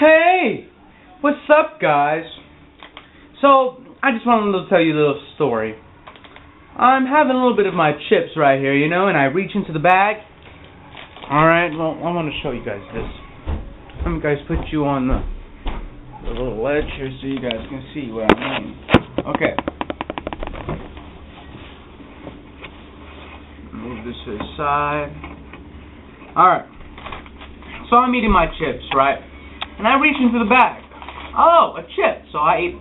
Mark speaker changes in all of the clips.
Speaker 1: Hey! What's up, guys? So, I just wanted to tell you a little story. I'm having a little bit of my chips right here, you know, and I reach into the bag. Alright, well, I want to show you guys this. Let me guys put you on the little ledge here so you guys can see what I mean. Okay. Move this to the side. Alright. So I'm eating my chips, right? And I reach into the bag. Oh, a chip. So I eat.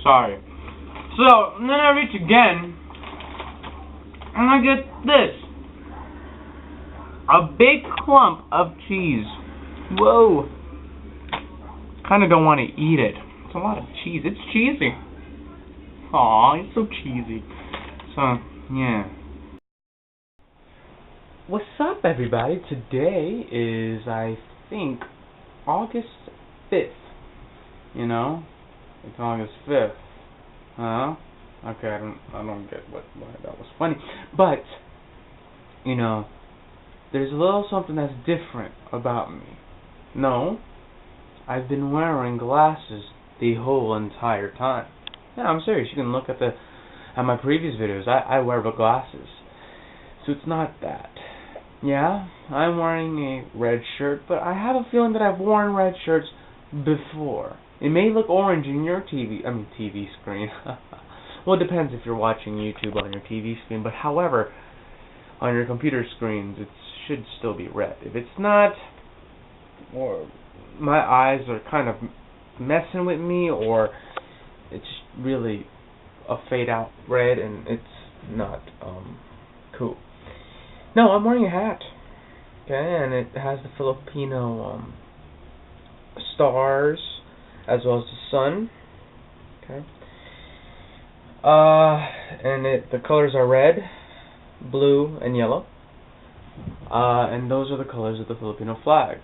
Speaker 1: Sorry. So, and then I reach again. And I get this. A big clump of cheese. Whoa. Kinda don't want to eat it. It's a lot of cheese. It's cheesy. Aw, it's so cheesy. So, yeah. What's up, everybody? Today is, I think, August 5th. You know? It's August 5th. Huh? Okay, I don't get why that was funny. But, you know, there's a little something that's different about me. No, I've been wearing glasses the whole entire time. Yeah, I'm serious. You can look at my previous videos. I wear glasses. So it's not that. Yeah, I'm wearing a red shirt, but I have a feeling that I've worn red shirts before. It may look orange in your TV screen. Well, it depends if you're watching YouTube on your TV screen, but however, on your computer screens, it should still be red. If it's not, or my eyes are kind of messing with me, or it's really a fade out red and it's not cool. No, I'm wearing a hat. Okay, and it has the Filipino stars as well as the sun. Okay. And the colors are red, blue, and yellow. And those are the colors of the Filipino flag.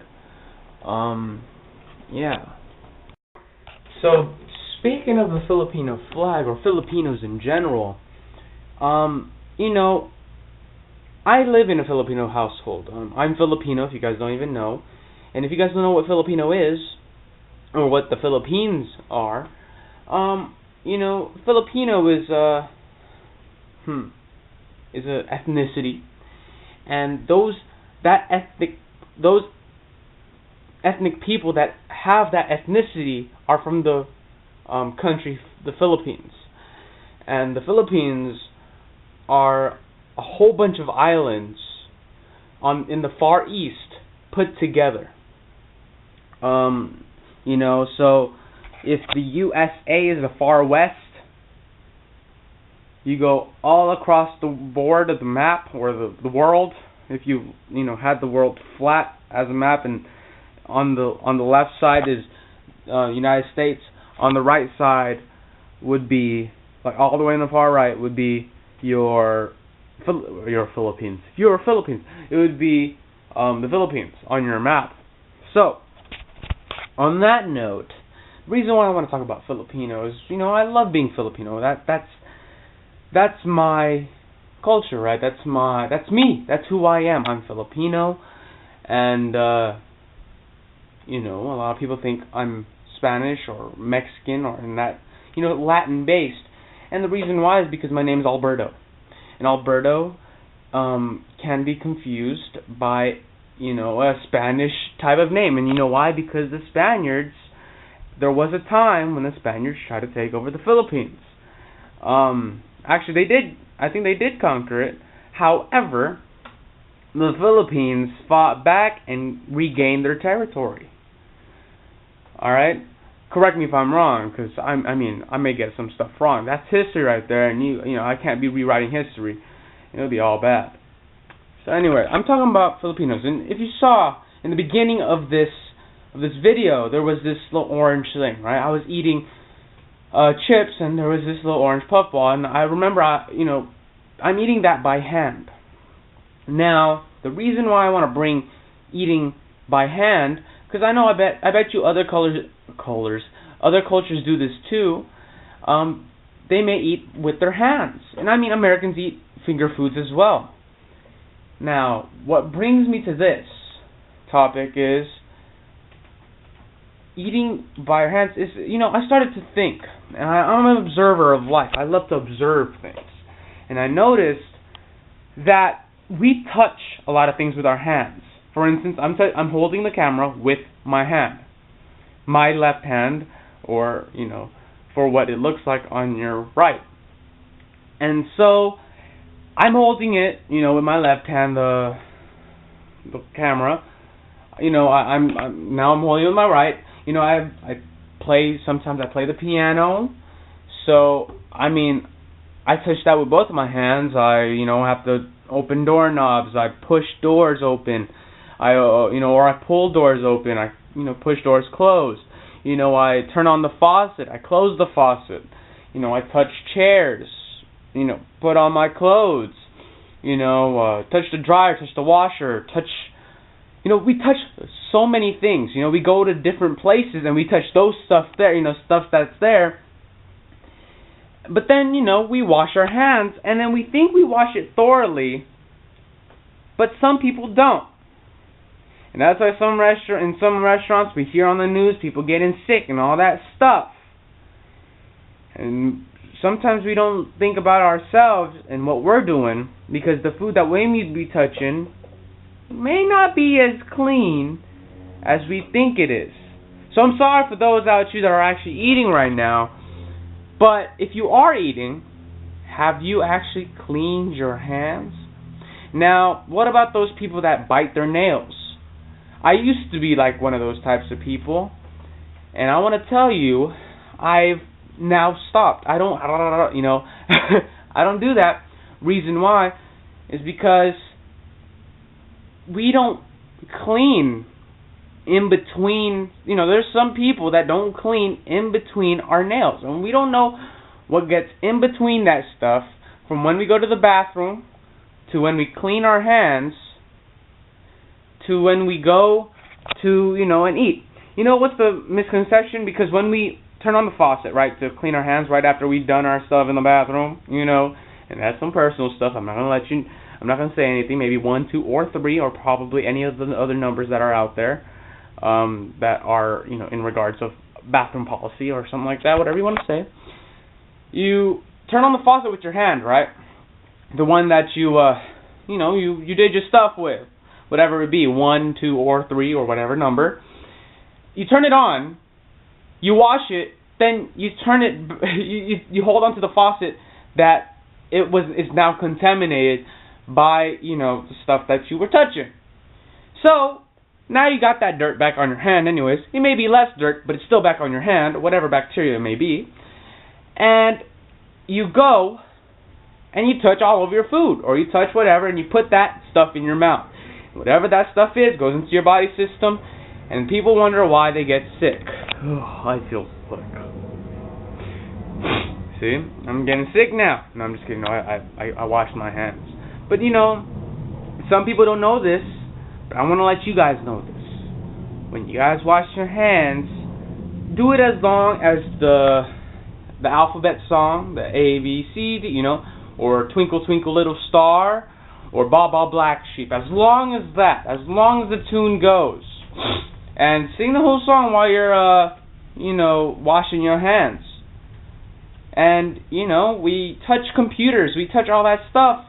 Speaker 1: Yeah. So, speaking of the Filipino flag, or Filipinos in general, you know, I live in a Filipino household. I'm Filipino, if you guys don't even know. And if you guys don't know what Filipino is, or what the Philippines are, you know, Filipino is an ethnicity. And those ethnic people that have that ethnicity are from the country, the Philippines. And the Philippines are a whole bunch of islands in the Far East put together. You know, so if the USA is the Far West, you go all across the board of the map, or the world. If you had the world flat as a map, and on the left side is United States, on the right side would be, like all the way in the far right, would be your Philippines. If you're Philippines, it would be the Philippines on your map. So, on that note, the reason why I want to talk about Filipinos, I love being Filipino. That's my culture, right? That's me. That's who I am. I'm Filipino, and a lot of people think I'm Spanish or Mexican or in that, Latin based. And the reason why is because my name is Alberto. And Alberto can be confused by, a Spanish type of name. And you know why? Because the Spaniards, there was a time when the Spaniards tried to take over the Philippines. Actually, they did. I think they did conquer it. However, the Philippines fought back and regained their territory. All right? Correct me if I'm wrong, because I may get some stuff wrong. That's history right there, and I can't be rewriting history. It'll be all bad. So anyway, I'm talking about Filipinos, and if you saw in the beginning of this video, there was this little orange thing, right? I was eating chips, and there was this little orange puffball, and I remember, I'm eating that by hand. Now, the reason why I want to bring eating by hand, because I know I bet you other other cultures do this too. They may eat with their hands, and Americans eat finger foods as well. Now, what brings me to this topic is eating by your hands. I started to think, and I'm an observer of life. I love to observe things. And I noticed that we touch a lot of things with our hands. For instance, I'm holding the camera with my hand. My left hand, or, for what it looks like on your right. And so, I'm holding it, with my left hand, the camera. I'm holding it with my right. Sometimes I play the piano. So, I touch that with both of my hands. I have to open doorknobs. I push doors open. Or I pull doors open. I push doors closed. I turn on the faucet. I close the faucet. I touch chairs. Put on my clothes. Touch the dryer, touch the washer, we touch so many things. We go to different places and we touch those stuff there, stuff that's there. But then, we wash our hands, and then we think we wash it thoroughly, but some people don't. And that's why in some restaurants we hear on the news people getting sick and all that stuff. And sometimes we don't think about ourselves and what we're doing, because the food that we may be touching may not be as clean as we think it is. So I'm sorry for those out there that are actually eating right now. But if you are eating, have you actually cleaned your hands? Now, what about those people that bite their nails? I used to be like one of those types of people. And I want to tell you, I've now stopped. I don't, I don't do that. Reason why is because we don't clean in between. There's some people that don't clean in between our nails, and we don't know what gets in between that stuff from when we go to the bathroom to when we clean our hands to when we go to and eat. What's the misconception? Because when we turn on the faucet, right, to clean our hands right after we've done our stuff in the bathroom, and that's some personal stuff. I'm not gonna say anything. Maybe 1, 2, or 3, or probably any of the other numbers that are out there, that are in regards of bathroom policy or something like that. Whatever you want to say. You turn on the faucet with your hand, right? The one that you did your stuff with, whatever it be, 1, 2, or 3, or whatever number. You turn it on. You wash it, then you turn it. You hold onto the faucet that is now contaminated by the stuff that you were touching. So now you got that dirt back on your hand. Anyways, it may be less dirt, but it's still back on your hand, whatever bacteria it may be. And you go and you touch all over your food, or you touch whatever, and you put that stuff in your mouth. Whatever that stuff is goes into your body system. And people wonder why they get sick. I feel sick. See? I'm getting sick now. No, I'm just kidding. No, I washed my hands. But, some people don't know this. But I want to let you guys know this. When you guys wash your hands, do it as long as the alphabet song, the A, B, C, D, or Twinkle, Twinkle, Little Star, or Baa Baa Black Sheep. As long as the tune goes. And sing the whole song while you're, washing your hands. And, we touch computers, we touch all that stuff.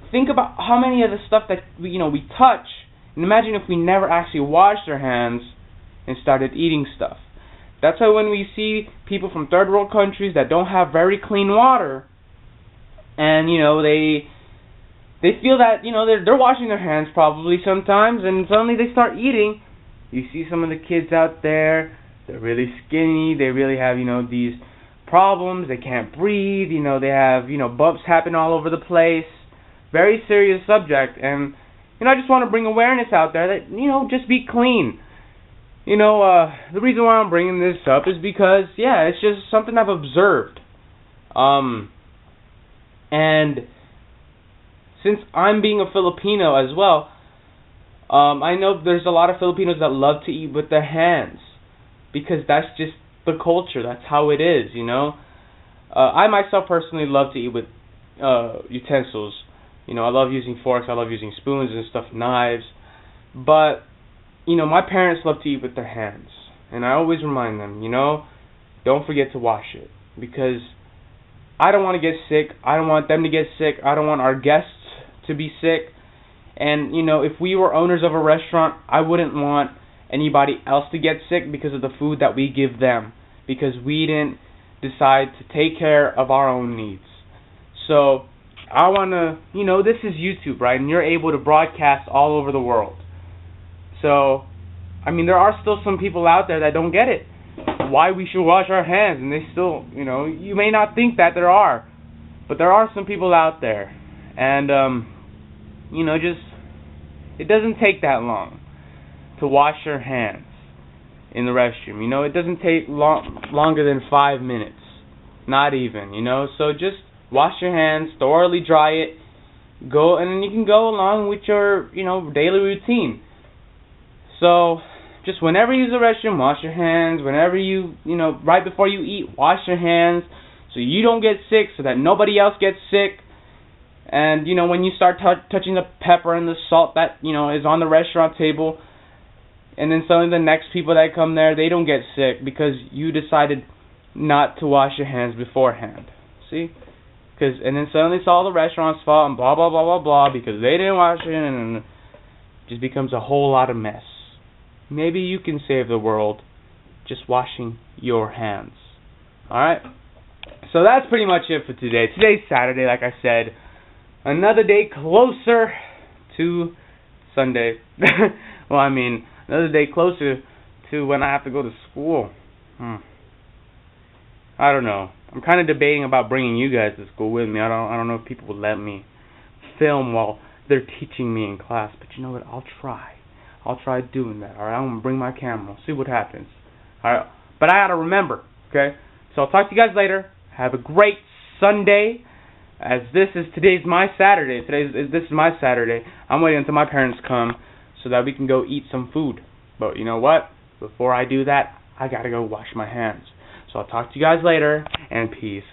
Speaker 1: Think about how many of the stuff that, we touch. And imagine if we never actually washed our hands and started eating stuff. That's why when we see people from third world countries that don't have very clean water, and, they feel that, they're washing their hands probably sometimes, and suddenly they start eating. You see some of the kids out there, they're really skinny, they really have, these problems, they can't breathe, they have, bumps happen all over the place. Very serious subject, and, I just want to bring awareness out there that, just be clean. The reason why I'm bringing this up is because, it's just something I've observed. And since I'm being a Filipino as well, I know there's a lot of Filipinos that love to eat with their hands because that's just the culture. That's how it is, I myself personally love to eat with utensils. I love using forks, I love using spoons and stuff, knives. But, my parents love to eat with their hands. And I always remind them, don't forget to wash it. Because I don't want to get sick. I don't want them to get sick. I don't want our guests to be sick. And, if we were owners of a restaurant, I wouldn't want anybody else to get sick because of the food that we give them. Because we didn't decide to take care of our own needs. So, I want to, this is YouTube, right? And you're able to broadcast all over the world. So, there are still some people out there that don't get it. Why we should wash our hands. And they still, you may not think that there are. But there are some people out there. And, it doesn't take that long to wash your hands in the restroom. It doesn't take longer than 5 minutes. Not even, So just wash your hands, thoroughly dry it, go, and then you can go along with your, daily routine. So, just whenever you use the restroom, wash your hands. Whenever you, right before you eat, wash your hands so you don't get sick, so that nobody else gets sick. And, when you start touching the pepper and the salt that, is on the restaurant table, and then some of the next people that come there, they don't get sick because you decided not to wash your hands beforehand. See? And then suddenly it's all the restaurant's fault and blah, blah, blah, blah, blah, because they didn't wash it, and it just becomes a whole lot of mess. Maybe you can save the world just washing your hands. Alright? So that's pretty much it for today. Today's Saturday, like I said. Another day closer to Sunday. Another day closer to when I have to go to school. I don't know. I'm kind of debating about bringing you guys to school with me. I don't know if people would let me film while they're teaching me in class. But you know what? I'll try. I'll try doing that. Alright? I'm going to bring my camera. See what happens. Alright? But I got to remember. Okay? So I'll talk to you guys later. Have a great Sunday. As this is my Saturday. This is my Saturday. I'm waiting until my parents come so that we can go eat some food. But you know what? Before I do that, I got to go wash my hands. So I'll talk to you guys later, and peace.